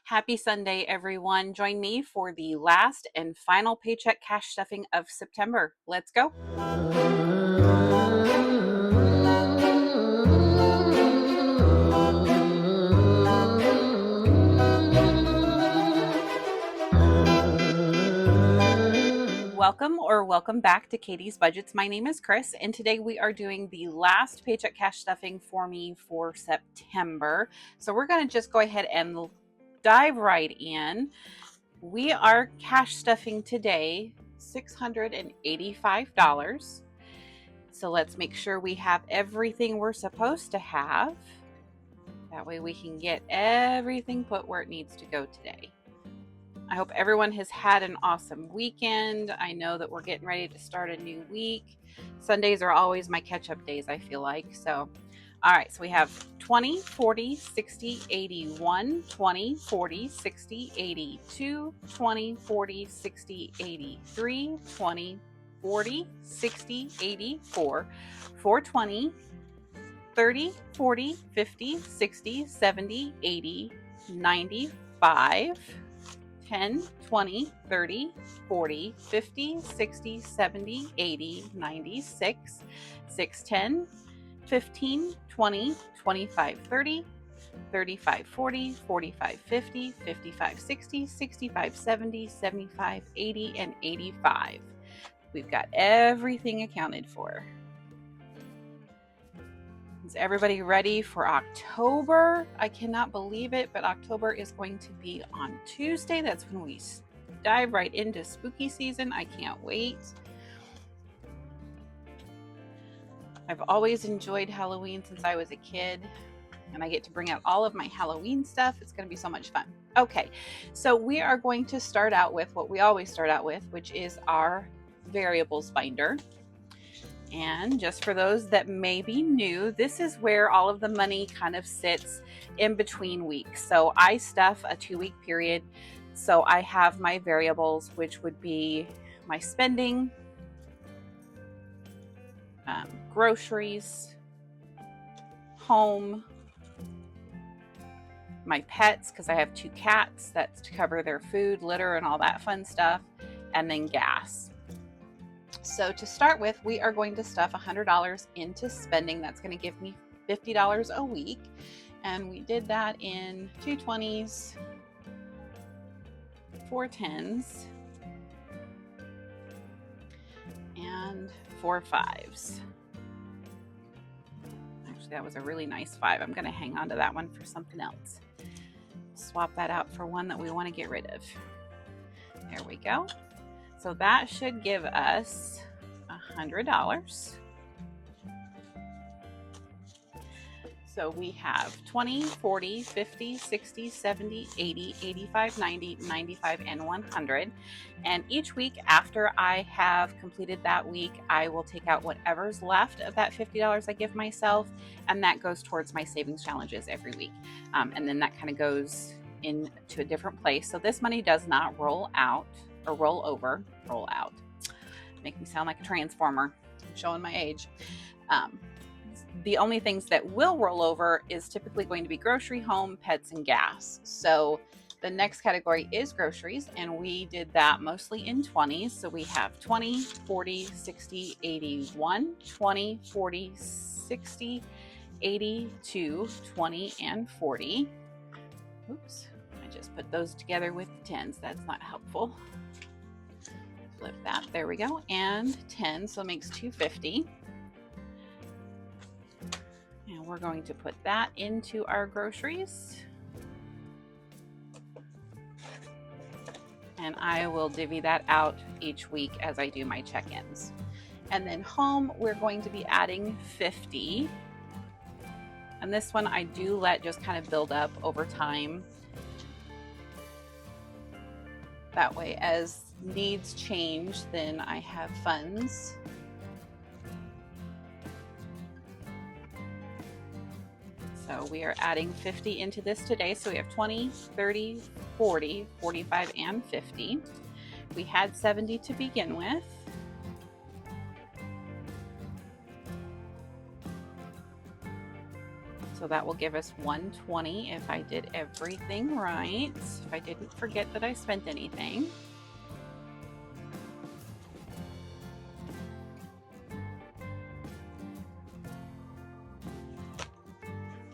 Happy Sunday, everyone. Join me for the last and final paycheck cash stuffing of September. Let's go. Welcome back to Katie's Budgets. My name is Kris, and today we are doing the last paycheck cash stuffing for me for September. So we're going to just go ahead and dive right in. We are cash stuffing today $685. So let's make sure we have everything we're supposed to have. That way we can get everything put where it needs to go today. I hope everyone has had an awesome weekend. I know that we're getting ready to start a new week. Sundays are always my catch-up days, I feel like. So, all right, so we have 20, 40, 60, 81, 20, 40, 60, 82, 20, 40, 60, 83, 20, 40, 60, 84, 420, 30, 40, 50, 60, 70, 80, 95, 10, 20, 30, 40, 50, 60, 70, 80, 96, 610, 15, 20, 25, 30, 35, 40, 45, 50, 55, 60, 65, 70, 75, 80, and 85. We've got everything accounted for. Is everybody ready for October? I cannot believe it, but October is going to be on Tuesday. That's when we dive right into spooky season. I can't wait. I've always enjoyed Halloween since I was a kid, and I get to bring out all of my Halloween stuff. It's going to be so much fun. Okay, so we are going to start out with what we always start out with, which is our variables binder. And just for those that may be new, this is where all of the money kind of sits in between weeks. So I stuff a 2-week period. So I have my variables, which would be my spending, groceries, home, my pets, because I have 2 cats, that's to cover their food, litter, and all that fun stuff, and then gas. So to start with, we are going to stuff $100 into spending. That's going to give me $50 a week. And we did that in 2 20s, 4 10s, and 4 5s. Actually, that was a really nice 5. I'm going to hang on to that one for something else. Swap that out for one that we want to get rid of. There we go. So that should give us $100. So we have 20, 40, 50, 60, 70, 80, 85, 90, 95, and 100. And each week after I have completed that week, I will take out whatever's left of that $50 I give myself, and that goes towards my savings challenges every week. And then that kind of goes into a different place. So this money does not roll out or roll out. Make me sound like a transformer. I'm showing my age. The only things that will roll over is typically going to be grocery, home, pets, and gas. So the next category is groceries, and we did that mostly in 20s. So we have 20, 40, 60, 81, 20, 40, 60, 82, 20, and 40. Oops, I just put those together with the 10s. That's not helpful. Flip that, there we go, and 10, so it makes 250. And we're going to put that into our groceries. And I will divvy that out each week as I do my check-ins. And then home, we're going to be adding 50. And this one I do let just kind of build up over time. That way, as needs change, then I have funds. So we are adding 50 into this today. So we have 20, 30, 40, 45, and 50. We had 70 to begin with. So So that will give us 120 if I did everything right, if I didn't forget that I spent anything.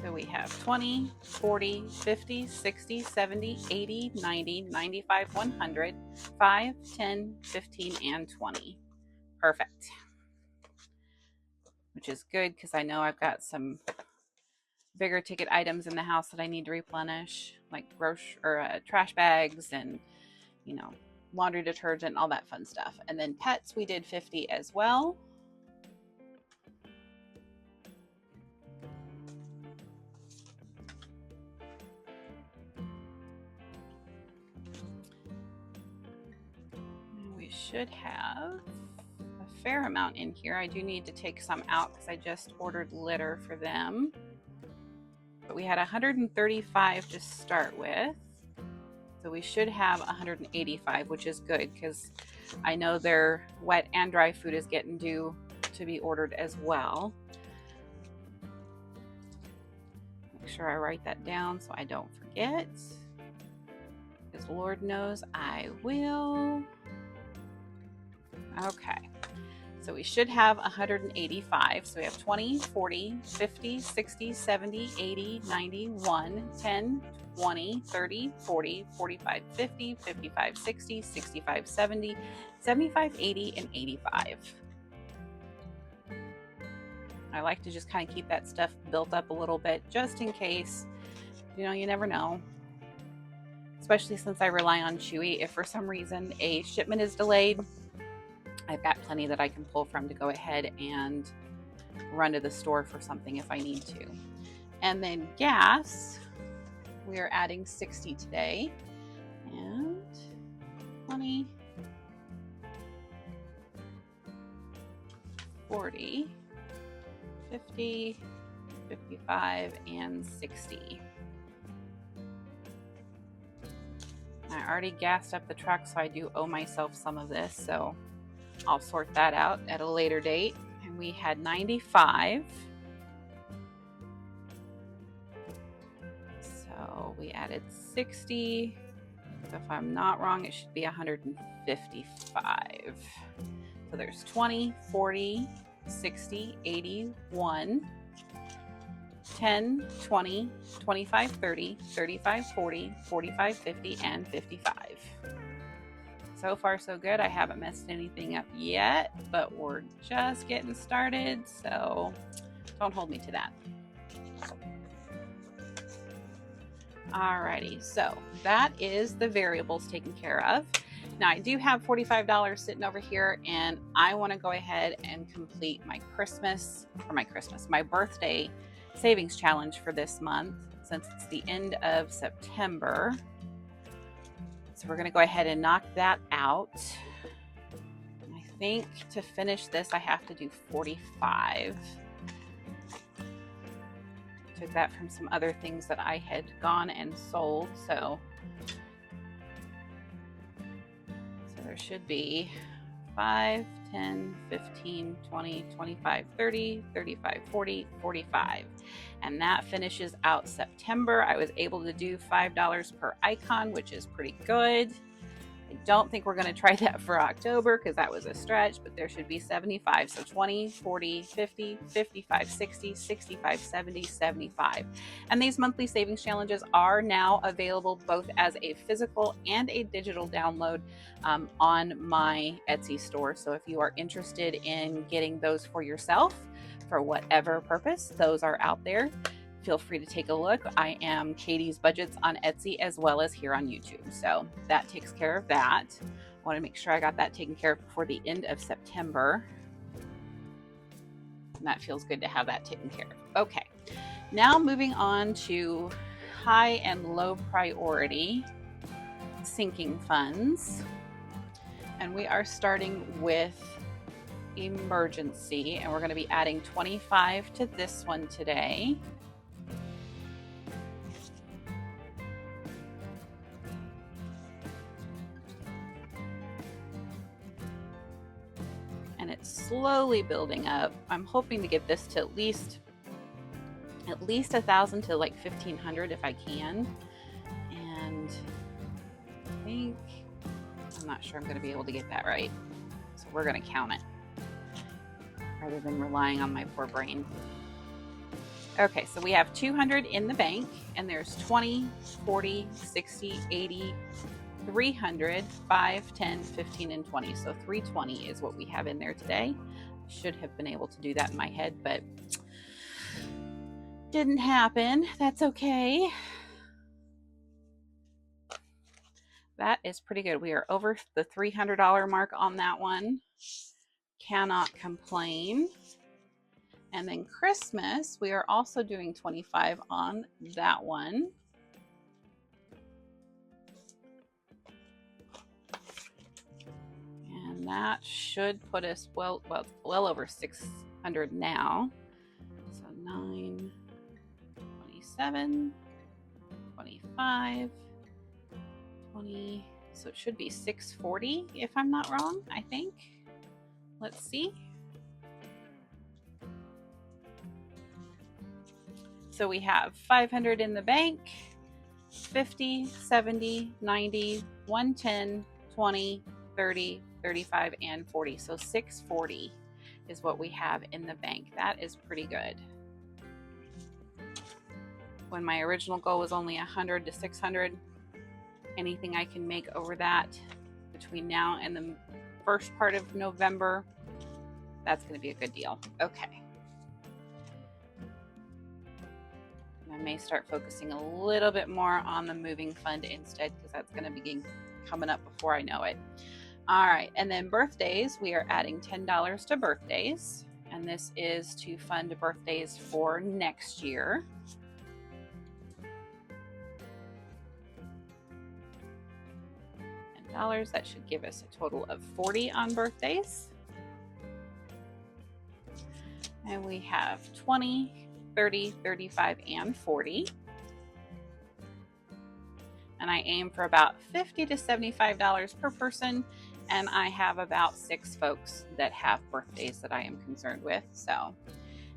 So we have 20, 40, 50, 60, 70, 80, 90, 95, 100, 5, 10, 15, and 20. Perfect. Which is good because I know I've got some bigger ticket items in the house that I need to replenish, like trash bags and, you know, laundry detergent, all that fun stuff. And then pets, we did 50 as well. We should have a fair amount in here. I do need to take some out because I just ordered litter for them. But we had 135 to start with. So we should have 185, which is good because I know their wet and dry food is getting due to be ordered as well. Make sure I write that down so I don't forget, because Lord knows I will. Okay, so we should have 185. So we have 20, 40, 50, 60, 70, 80, 90, 1, 10, 20, 30, 40, 45, 50, 55, 60, 65, 70, 75, 80, and 85. I like to just kind of keep that stuff built up a little bit just in case, you know, you never know. Especially since I rely on Chewy. If for some reason a shipment is delayed, I've got plenty that I can pull from to go ahead and run to the store for something if I need to. And then gas, we are adding 60 today. And 20, 40, 50, 55, and 60. I already gassed up the truck, so I do owe myself some of this, so I'll sort that out at a later date. And we had 95. So we added 60. So if I'm not wrong, it should be 155. So there's 20, 40, 60, 80, 1, 10, 20, 25, 30, 35, 40, 45, 50, and 55. So far, so good. I haven't messed anything up yet, but we're just getting started, so don't hold me to that. Alrighty, so that is the variables taken care of. Now I do have $45 sitting over here, and I want to go ahead and complete my my birthday savings challenge for this month, since it's the end of September. So we're going to go ahead and knock that out. And I think to finish this, I have to do 45. Took that from some other things that I had gone and sold. So there should be 5, 10, 15, 20, 25, 30, 35, 40, 45. And that finishes out September. I was able to do $5 per icon, which is pretty good. I don't think we're going to try that for October because that was a stretch, but there should be 75. So 20, 40, 50, 55, 60, 65, 70, 75. And these monthly savings challenges are now available both as a physical and a digital download on my Etsy store. So if you are interested in getting those for yourself for whatever purpose, those are out there. Feel free to take a look. I am Katie's Budgets on Etsy as well as here on YouTube. So that takes care of that. I want to make sure I got that taken care of before the end of September. And that feels good to have that taken care of. Okay, now moving on to high and low priority sinking funds. And we are starting with emergency, and we're going to be adding 25 to this one today. And it's slowly building up. I'm hoping to get this to at least at least 1,000 to like 1,500 if I can. And I think, I'm not sure I'm going to be able to get that right. So we're going to count it rather than relying on my poor brain. Okay, so we have 200 in the bank, and there's 20, 40, 60, 80, 300, 5, 10, 15, and 20. So 320 is what we have in there today. I should have been able to do that in my head, but didn't happen. That's okay. That is pretty good. We are over the $300 mark on that one. Cannot complain. And then Christmas, we are also doing 25 on that one. And that should put us well over 600 now. So 9, 27, 25, 20. So it should be 640 if I'm not wrong, I think. Let's see. So we have 500 in the bank, 50, 70, 90, 110, 20, 30, 35, and 40. So 640 is what we have in the bank. That is pretty good. When my original goal was only 100 to 600, anything I can make over that between now and the first part of November, that's going to be a good deal. Okay. I may start focusing a little bit more on the moving fund instead, because that's going to begin coming up before I know it. All right, and then birthdays, we are adding $10 to birthdays, and this is to fund birthdays for next year. $10, that should give us a total of 40 on birthdays. And we have 20, 30, 35, and 40. And I aim for about $50 to $75 per person. And I have about 6 folks that have birthdays that I am concerned with. So,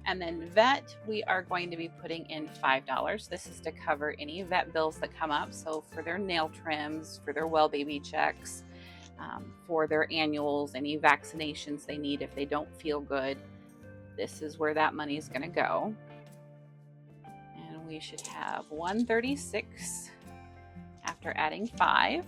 and then vet, we are going to be putting in $5. This is to cover any vet bills that come up. So for their nail trims, for their well baby checks, for their annuals, any vaccinations they need if they don't feel good. This is where that money is going to go. And we should have 136 after adding 5.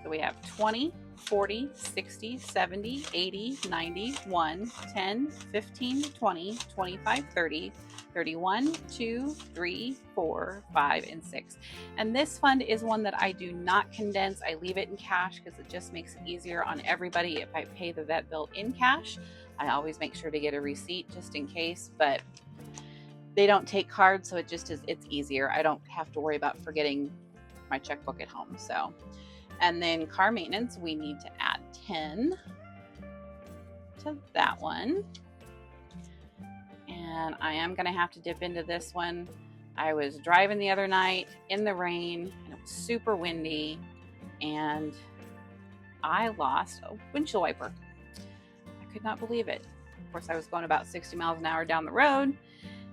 So we have 20, 40, 60, 70, 80, 90, 1, 10, 15, 20, 25, 30, 31, 2, 3, 4, 5, and 6. And this fund is one that I do not condense. I leave it in cash because it just makes it easier on everybody. If I pay the vet bill in cash, I always make sure to get a receipt just in case, but they don't take cards, so it's easier. I don't have to worry about forgetting my checkbook at home. So, and then car maintenance, we need to add 10 to that one. And I am going to have to dip into this one. I was driving the other night in the rain, and it was super windy, and I lost a windshield wiper. I could not believe it. Of course, I was going about 60 miles an hour down the road,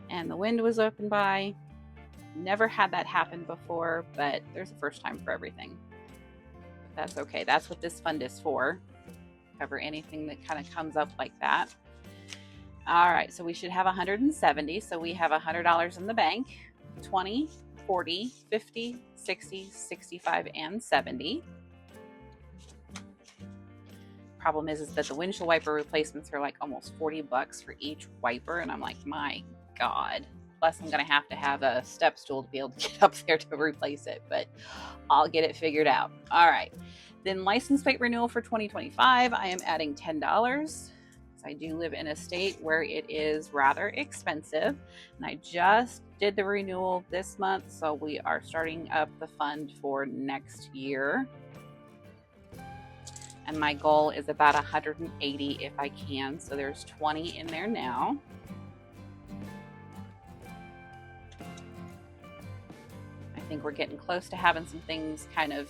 and the wind was open by. Never had that happen before, but there's a first time for everything. That's okay. That's what this fund is for. Cover anything that kind of comes up like that. All right, so we should have 170. So we have $100 in the bank, 20, 40, 50, 60, 65, and 70. Problem is that the windshield wiper replacements are like almost $40 for each wiper, and I'm like, my God. Plus, I'm going to have a step stool to be able to get up there to replace it, but I'll get it figured out. All right. Then license plate renewal for 2025, I am adding $10. I do live in a state where it is rather expensive, and I just did the renewal this month, so we are starting up the fund for next year. And my goal is about 180 if I can, so there's 20 in there now. I think we're getting close to having some things kind of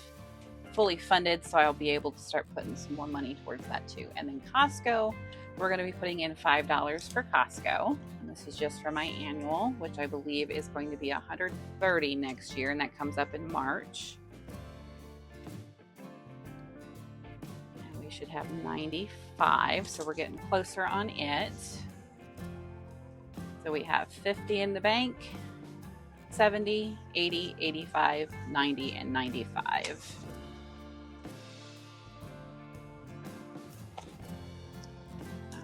fully funded, so I'll be able to start putting some more money towards that too. And then Costco, we're going to be putting in $5 for Costco. And This is just for my annual, which I believe is going to be 130 next year, and that comes up in March. And we should have 95, so we're getting closer on it. So we have 50 in the bank, 70, 80, 85, 90, and 95.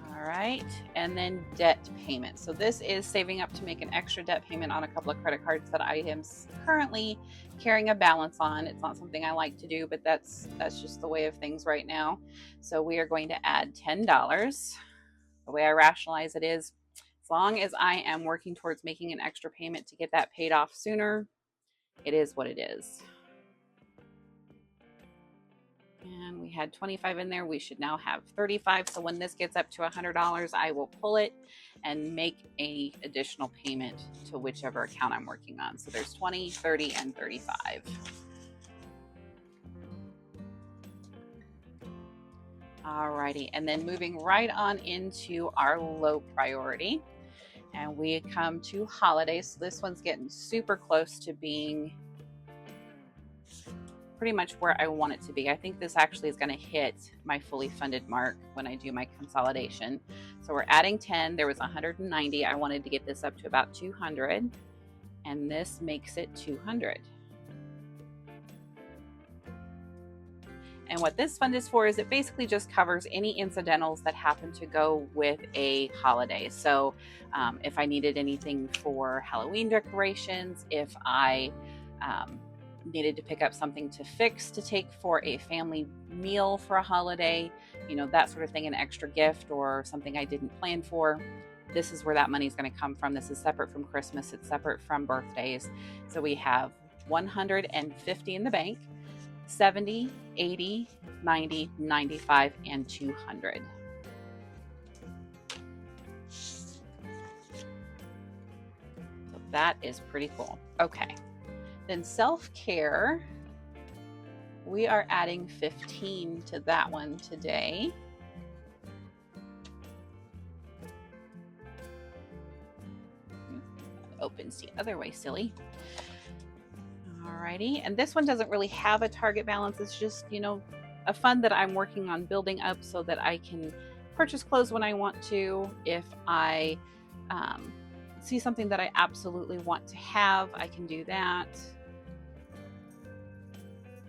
All right, and then debt payment. So this is saving up to make an extra debt payment on a couple of credit cards that I am currently carrying a balance on. It's not something I like to do, but that's just the way of things right now. So we are going to add $10. The way I rationalize it is, as long as I am working towards making an extra payment to get that paid off sooner, it is what it is. And we had 25 in there. We should now have 35. So when this gets up to $100, I will pull it and make an additional payment to whichever account I'm working on. So there's 20, 30, and 35. Alrighty, and then moving right on into our low priority. And we come to holidays. So this one's getting super close to being pretty much where I want it to be. I think this actually is going to hit my fully funded mark when I do my consolidation. So we're adding 10. There was 190. I wanted to get this up to about 200, and this makes it 200. And what this fund is for is it basically just covers any incidentals that happen to go with a holiday. So if I needed anything for Halloween decorations, if I needed to pick up something to fix to take for a family meal for a holiday, that sort of thing, an extra gift or something I didn't plan for, this is where that money is going to come from. This is separate from Christmas. It's separate from birthdays. So we have 150 in the bank, 70, 80, 90, 95, and 200. So that is pretty cool. Okay. Then self-care, we are adding 15 to that one today. Opens the other way, silly. Alrighty, and this one doesn't really have a target balance. It's just, a fund that I'm working on building up so that I can purchase clothes when I want to. If I see something that I absolutely want to have, I can do that.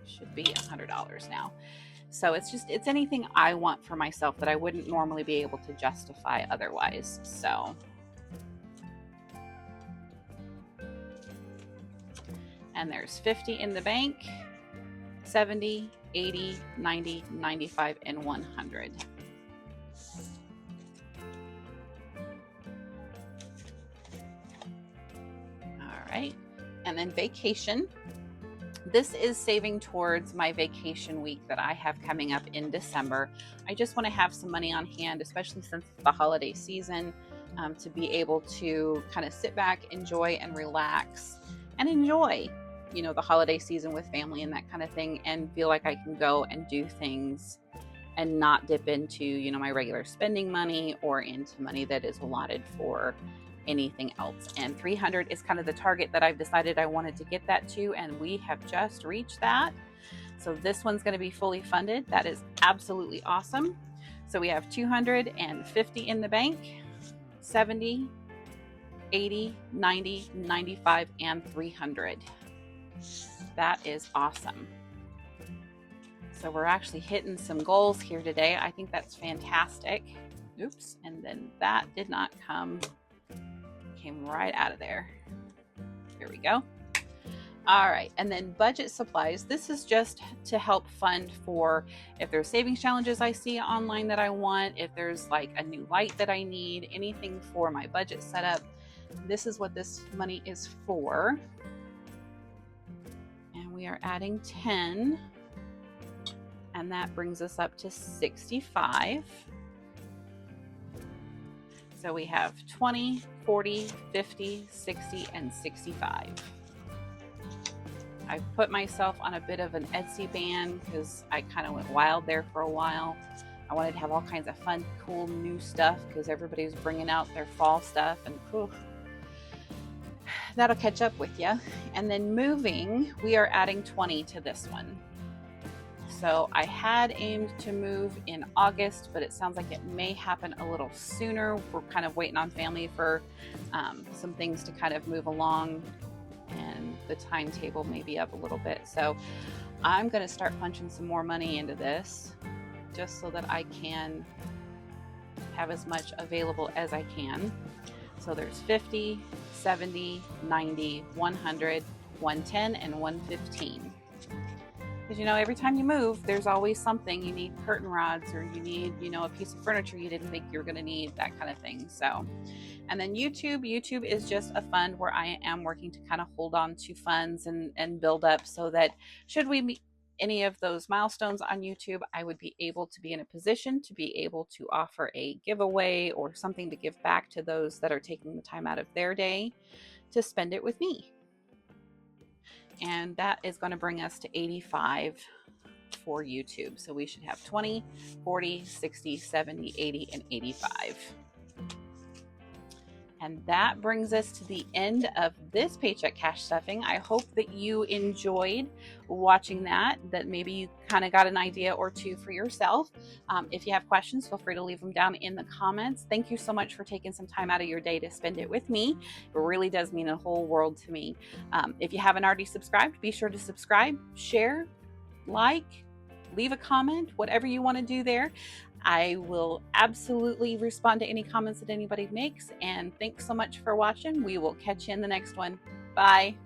Should be $100 now. So it's anything I want for myself that I wouldn't normally be able to justify otherwise. So and there's 50 in the bank, 70, 80, 90, 95, and 100. All right, and then vacation. This is saving towards my vacation week that I have coming up in December. I just want to have some money on hand, especially since it's the holiday season, to be able to kind of sit back, enjoy, and relax, and enjoy, the holiday season with family and that kind of thing, and feel like I can go and do things and not dip into, my regular spending money or into money that is allotted for anything else. And 300 is kind of the target that I've decided I wanted to get that to, and we have just reached that. So this one's going to be fully funded. That is absolutely awesome. So we have 250 in the bank, 70, 80, 90, 95, and 300. That is awesome. So we're actually hitting some goals here today. I think that's fantastic. Oops, and then that did not come. Came right out of there. Here we go. All right, and then budget supplies. This is just to help fund for if there's savings challenges I see online that I want, if there's like a new light that I need, anything for my budget setup. This is what this money is for. And we are adding 10, and that brings us up to 65. So we have 20, 40, 50, 60, and 65. I've put myself on a bit of an Etsy ban because I kind of went wild there for a while. I wanted to have all kinds of fun, cool new stuff because everybody's bringing out their fall stuff, and that'll catch up with you. And then moving, we are adding 20 to this one. So I had aimed to move in August, but it sounds like it may happen a little sooner. We're kind of waiting on family for some things to kind of move along, and the timetable may be up a little bit. So I'm going to start punching some more money into this just so that I can have as much available as I can. So there's 50, 70, 90, 100, 110, and 115. Because, every time you move, there's always something. You need curtain rods, or you need, a piece of furniture you didn't think you were going to need, that kind of thing. So, and then YouTube is just a fund where I am working to kind of hold on to funds and build up, so that should we meet any of those milestones on YouTube, I would be able to be in a position to be able to offer a giveaway or something to give back to those that are taking the time out of their day to spend it with me. And that is going to bring us to 85 for YouTube. So we should have 20, 40, 60, 70, 80, and 85. And that brings us to the end of this Paycheck Cash Stuffing. I hope that you enjoyed watching that maybe you kind of got an idea or two for yourself. If you have questions, feel free to leave them down in the comments. Thank you so much for taking some time out of your day to spend it with me. It really does mean a whole world to me. If you haven't already subscribed, be sure to subscribe, share, like, leave a comment, whatever you want to do there. I will absolutely respond to any comments that anybody makes. And thanks so much for watching. We will catch you in the next one. Bye.